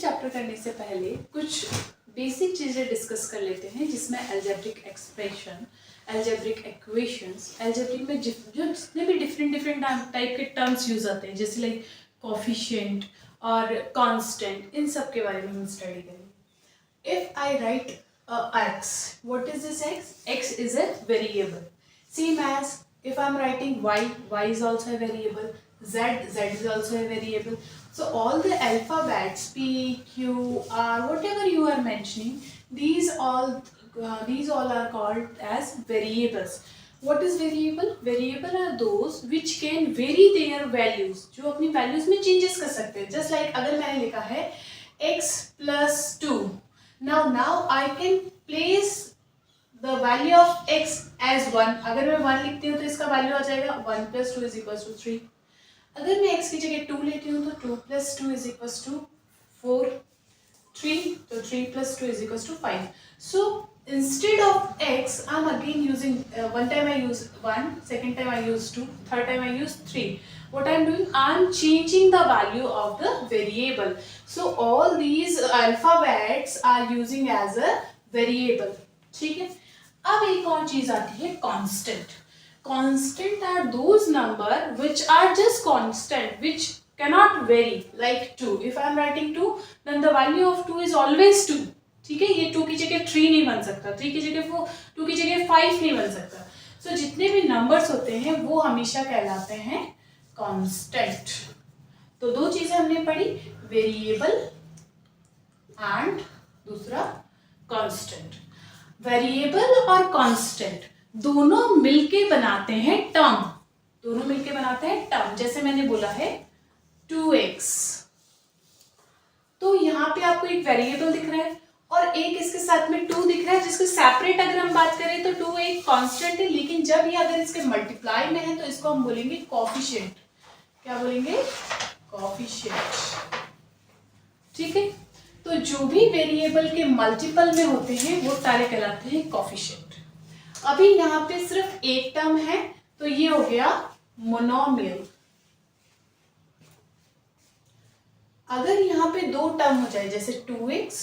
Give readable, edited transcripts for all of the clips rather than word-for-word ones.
Chapter करने से पहले कुछ बेसिक चीज़ें डिस्कस कर लेते हैं, जिसमें algebraic expression, algebraic equations, algebraic में जो जितने भी डिफरेंट टाइप के टर्म्स यूज आते हैं, जैसे लाइक कोफिशिएंट और कांस्टेंट, इन सब के बारे में हम स्टडी करेंगे। If I right x, what is this x? X is a variable. Same as if I'm writing y is also a variable. Z is also a variable. So all the alphabets p, q, r, whatever you are mentioning, these all are called as variables. What is variable? Variable are those which can vary their values. जो अपनी values में changes कर सकते हैं. Just like अगर मैंने लिखा है x plus 2. Now I can place the value of x as 1. अगर मैं 1 लिखती हूँ तो इसका वैल्यू आ जाएगा 1 plus 2 is equals to 3. अगर मैं x की जगह 2 लेती हूँ तो 2 plus 2 is equals to 4. 3 तो 3 plus 2 is equals to 5. So instead of x, I'm again using one time I use 1, second time I use 2, third time I use 3. What I'm doing, I'm changing the value of the variable. So all these alphabets are using as a variable. ठीक है. अब एक और चीज आती है constant. Constant are those number which are just constant, which cannot vary, like 2. If I'm writing 2, then the value of 2 is always 2. ठीक है. ये 2 की जगह 3 नहीं बन सकता, 3 की जगह 4, 2 की जगह 5 नहीं बन सकता. So जितने भी numbers होते हैं वो हमेशा कहलाते हैं कांस्टेंट. तो दो चीजें हमने पढ़ी, वेरिएबल एंड दूसरा कांस्टेंट. वेरिएबल और कांस्टेंट दोनों मिलके बनाते हैं टर्म. दोनों मिलके बनाते हैं टर्म. जैसे मैंने बोला है 2x, तो यहाँ पे आपको एक वेरिएबल दिख रहा है और एक इसके साथ में 2 दिख रहा है, जिसको सेपरेट अगर हम बात करें तो 2 एक कांस्टेंट है, लेकिन जब ये अगर इसके मल्टीप्लाई में है तो इसको हम बोलेंगे कोफिशिएंट. क्या बोलेंगे? कोफिशिएंट. ठीक है. तो जो भी वेरिएबल के मल्टीपल में होते हैं वो सारे कहलाते हैं कोफिशिएंट. अभी यहाँ पे सिर्फ एक टर्म है तो ये हो गया मोनोमियल. अगर यहाँ पे दो टर्म हो जाए, जैसे 2x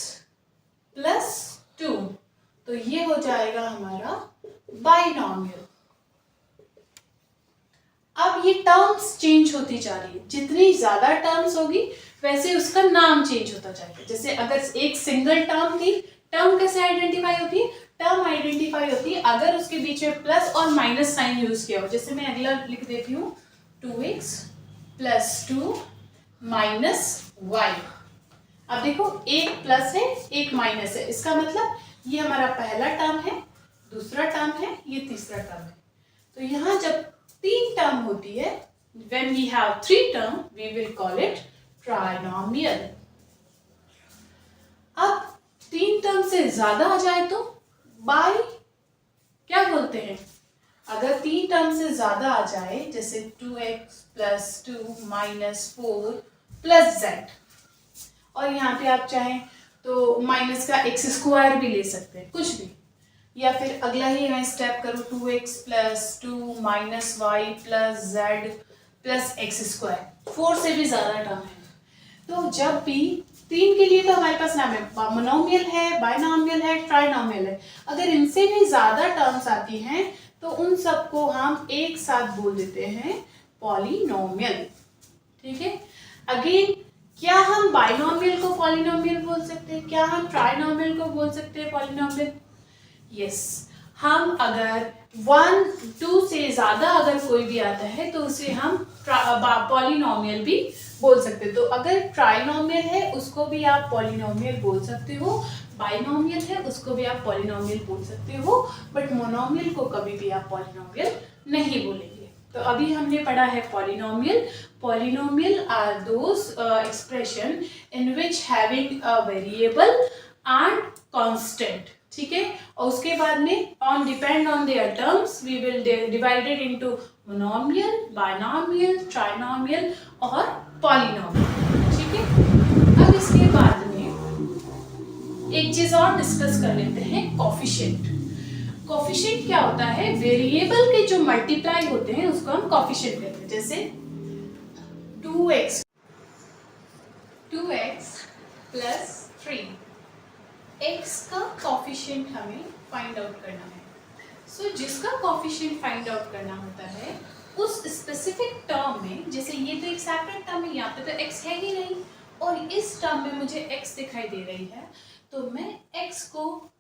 प्लस 2, तो ये हो जाएगा हमारा बाइनोमियल. अब ये टर्म्स चेंज होती जा रही है. जितनी ज्यादा टर्म्स होगी वैसे उसका नाम चेंज होता जाएगा. जैसे अगर एक सिंगल टर्म थी, टर्म कैसे आइडेंटिफाई होती है? टर्म आइडेंटिफाई होती है अगर उसके बीच में प्लस और माइनस साइन यूज किया हो. जैसे मैं अगला लिख देती हूँ 2x प्लस 2 माइनस y. अब देखो एक प्लस है एक माइनस है, इसका मतलब ये हमारा पहला टर्म है, दूसरा टर्म है, ये तीसरा टर्म है. तो यहाँ जब 3 टर्म होती है, when we have 3 term, we will call it trinomial. अब 3 टर्म से ज्यादा आ जाए तो बाय क्या बोलते हैं? अगर 3 टर्म से ज्यादा आ जाए, जैसे 2x plus 2 minus 4 plus z, और यहाँ पे आप चाहें तो माइनस का x स्क्वायर भी ले सकते हैं, कुछ भी. या फिर अगला ही मैं स्टेप करूँ 2x plus 2 minus Y plus z plus X square. 4 से भी ज्यादा टर्म है. तो जब भी 3 के लिए तो हमारे पास नाम है मोनोमियल है, बाइनोमियल है, ट्राइनोमियल है. अगर इनसे भी ज्यादा टर्म्स आती हैं तो उन सबको हम एक साथ बोल देते हैं पॉलिनोमियल. ठीक है. अगेन, क्या हम बाइनोमियल को पॉलिनोमियल बोल सकते हैं? क्या हम ट्राइनोमियल को बोल सकते हैं पॉलिनोमियल? यस. हम अगर 1, 2 से ज्यादा अगर कोई भी आता है तो उसे हम पॉलिनोमियल भी बोल सकते हैं. तो अगर ट्राइनोमियल है उसको भी आप पॉलिनोमियल बोल सकते हो, बाइनोमियल है उसको भी आप पॉलिनोमियल बोल सकते हो, बट मोनोमियल को कभी भी आप पॉलिनोमियल नहीं बोलेंगे. तो अभी हमने पढ़ा है polynomial. Polynomial are those expression in which having a variable and constant. ठीक है. और उसके बाद में on depend on their terms we will divided into monomial, binomial, trinomial और पॉलिनोमियल. ठीक है. अब इसके बाद में एक चीज और डिस्कस कर लेते हैं, कोफिशिएंट. कोफिशिएंट क्या होता है? वेरिएबल के जो मल्टीप्लाई होते हैं उसको हम कोफिशिएंट कहते हैं. जैसे 2x +3। x का कॉफिशिएंट हमें फाइंड आउट करना है। सो जिसका कॉफिशिएंट फाइंड आउट करना होता है उस स्पेसिफिक टर्म में, जैसे ये तो एक सेपरेट टर्म है, यहाँ पे तो x है ही नहीं और इस टर्म में मुझे x दिखाई दे रही है, तो मैं x को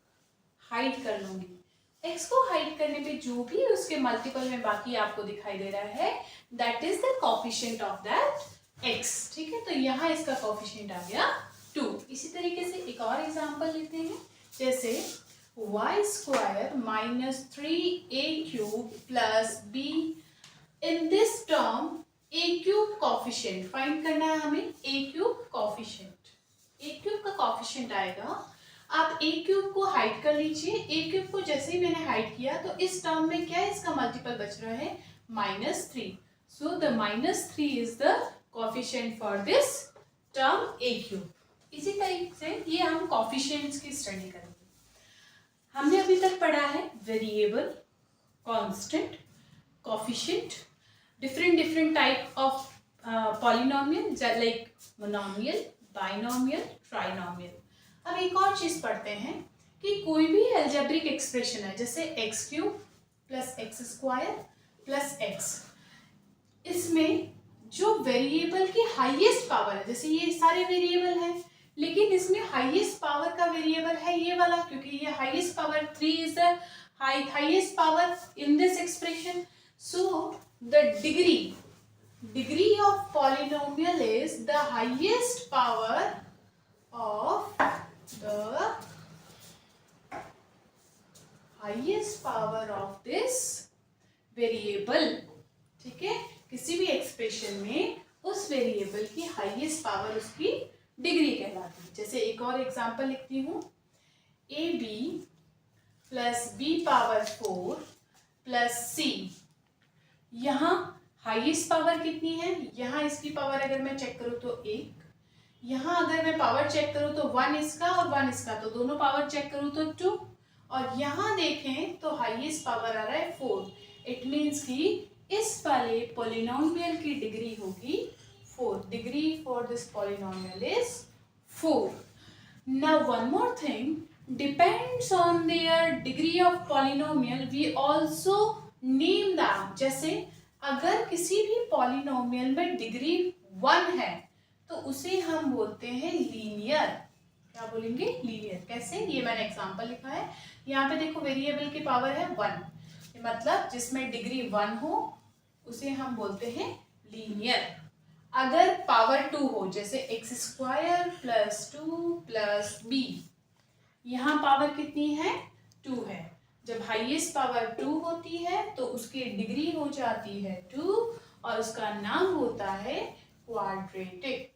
हाइड कर लूंगी। x को हाइड करने पे जो भी उसके मल्टीपल में बाकी आपको दिखाई दे रहा है, that is the coefficient of that x। ठीक है, तो यहाँ इसका कॉफिशिएंट आ गया 2। इसी तरीके से एक और एग्जांपल लेते हैं, जैसे y² - 3a³ + b। In this term a³ coefficient find करना है हमें। a³ कॉफिशिएंट, a³ का कॉफिशिएंट आएगा, आप a³ को हाइड कर लीजिए। a³ को जैसे ही मैंने हाइड किया तो इस टर्म में क्या है, इसका मल्टीपल बच रहा है -3। So the -3 is the coefficient for this term a³। इसी तरीके से ये हम कोएफिशिएंट्स की स्टडी करेंगे। हमने अभी तक पढ़ा है variable, constant, coefficient, different type of polynomial like monomial, binomial, trinomial। अब एक और चीज पढ़ते हैं कि कोई भी अलजेब्रिक एक्सप्रेशन है, जैसे x³ + x² + x, इसमें जो वेरिएबल की हाईएस्ट पावर है, जैसे ये सारे वेरिएबल हैं लेकिन इसमें हाईएस्ट पावर का वेरिएबल है ये वाला, क्योंकि ये highest power 3 is the highest power in this expression. So the degree of polynomial is the highest power of this variable। ठीक है, किसी भी एक्सप्रेशन में उस वेरिएबल की हाईएस्ट पावर उसकी डिग्री कहलाती है। जैसे एक और एग्जांपल लिखती हूँ, ab + b⁴ + c। यहाँ हाईएस्ट पावर कितनी है, यहाँ इसकी पावर अगर मैं चेक करूँ तो 1, यहाँ अगर मैं पावर चेक करूँ तो 1 इसका और 1 इसका, तो दोनों पावर चेक करूँ तो 2, और यहाँ देखें तो हाईएस्ट पावर आ रहा है 4। इट मीन्स कि इस वाले पॉलिनोमियल की डिग्री होगी 4। Degree for this polynomial is 4। Now one more thing, depends on their degree of polynomial we also name them। जैसे अगर किसी भी पॉलिनोमियल में डिग्री 1 है तो उसे हम बोलते हैं लीनियर। क्या बोलेंगे, लीनियर। कैसे, ये मैंने एग्जांपल लिखा है, यहाँ पे देखो वेरिएबल की पावर है 1, मतलब जिसमें डिग्री 1 हो उसे हम बोलते हैं लीनियर। अगर पावर 2 हो, जैसे x² + 2 + b, यहाँ पावर कितनी है, 2 है। जब हाईएस्ट पावर 2 होती है तो उसकी डिग्री हो जाती है 2 और उसका नाम होता है quadratic.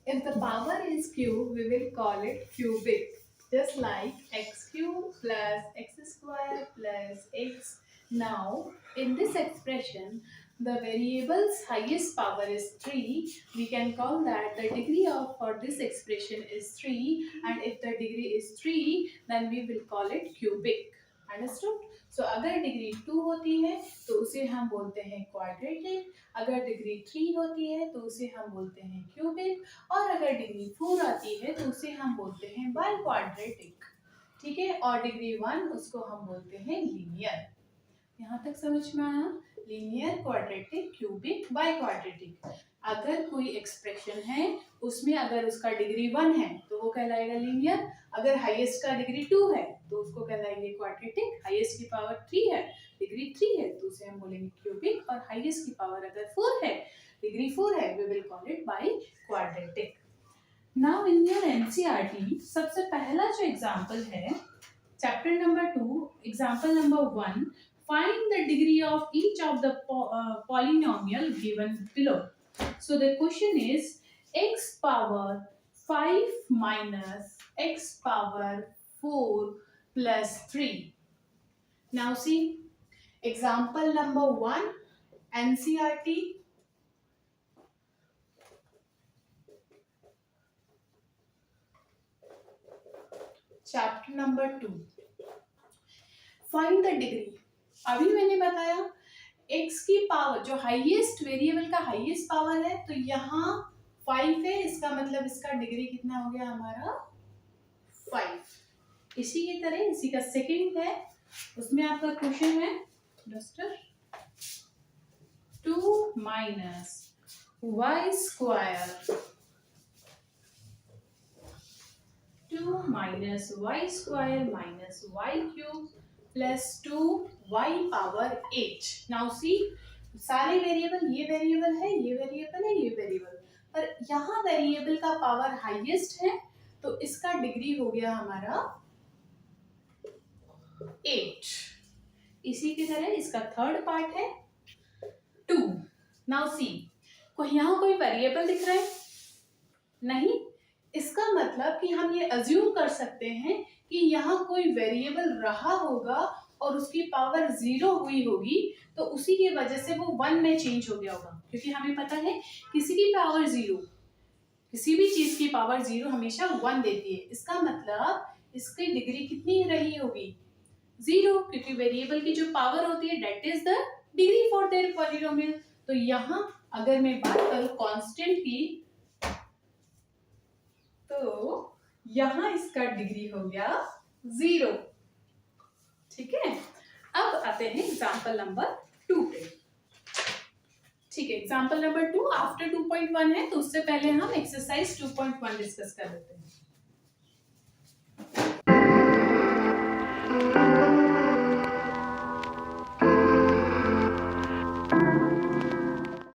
If the power is cube, we will call it cubic, just like x³ + x² + x। Now, in this expression, the variable's highest power is 3. We can call that the degree of for this expression is 3, and if the degree is 3, then we will call it cubic. Understood? So अगर degree 2 होती है तो उसे हम बोलते हैं quadratic, अगर degree 3 होती है तो उसे हम बोलते हैं क्यूबिक, और अगर डिग्री 4 आती है तो उसे हम बोलते हैं बाई क्वाड्रेटिक। ठीक है, और डिग्री 1 उसको हम बोलते हैं लीनियर। यहाँ तक समझ में आया, linear, quadratic, cubic, by quadratic. अगर कोई एक्सप्रेशन है उसमें अगर उसका डिग्री 1 है तो वो कहलाएगा लीनियर, अगर हाईएस्ट का डिग्री 2 है तो उसको कहलाएंगे क्वाड्रेटिक, हाईएस्ट की पावर 3 है, डिग्री 3 है तो उसे हम बोलेंगे क्यूबिक, और हाईएस्ट की पावर अगर 4 है, डिग्री 4 है, we will call it by quadratic. Now in your NCERT सबसे पहला जो एग्जांपल है, chapter number 2, example number 1, find the degree of each of the polynomial given below। So the question is x⁴ - x⁴ + 3। Now see example number 1, NCERT, chapter number 2, find the degree। अभी मैंने बताया x की power, जो highest variable का highest power है, तो यहाँ 5 है, इसका मतलब इसका डिग्री कितना हो गया हमारा 5। इसी की तरह इसी का सेकंड है, उसमें आपका क्वेश्चन है duster 2 minus y square 2 minus y square minus y cube plus 2y power 8। Now see, सारे वेरिएबल, ये वेरिएबल है, ये वेरिएबल है, ये वेरिएबल, पर यहाँ वेरिएबल का पावर हाईएस्ट है, तो इसका डिग्री हो गया हमारा 8। इसी की तरह इसका थर्ड पार्ट है 2। नाउ सी, यहाँ कोई वेरिएबल दिख रहा है नहीं, इसका मतलब कि हम ये अज्यूम कर सकते हैं कि यहाँ कोई वेरिएबल रहा होगा और उसकी पावर 0 हुई होगी, तो उसी की वजह से वो 1 में चेंज हो गया होगा, क्योंकि हमें पता है किसी की पावर 0, किसी भी चीज की पावर 0 हमेशा 1 देती है। इसका मतलब इसकी डिग्री कितनी रही होगी 0, क्योंकि वेरिएबल की जो पावर होती है that is the degree for their polynomial. तो यहाँ अगर मैं बात करूं कांस्टेंट की, तो यहां इसका डिग्री हो गया 0। ठीक है, अब आते हैं एग्जाम्पल नंबर 2 पे। ठीक है, एग्जाम्पल नंबर 2 आफ्टर 2.1 है, तो उससे पहले हम एक्सरसाइज 2.1 डिस्कस कर लेते हैं।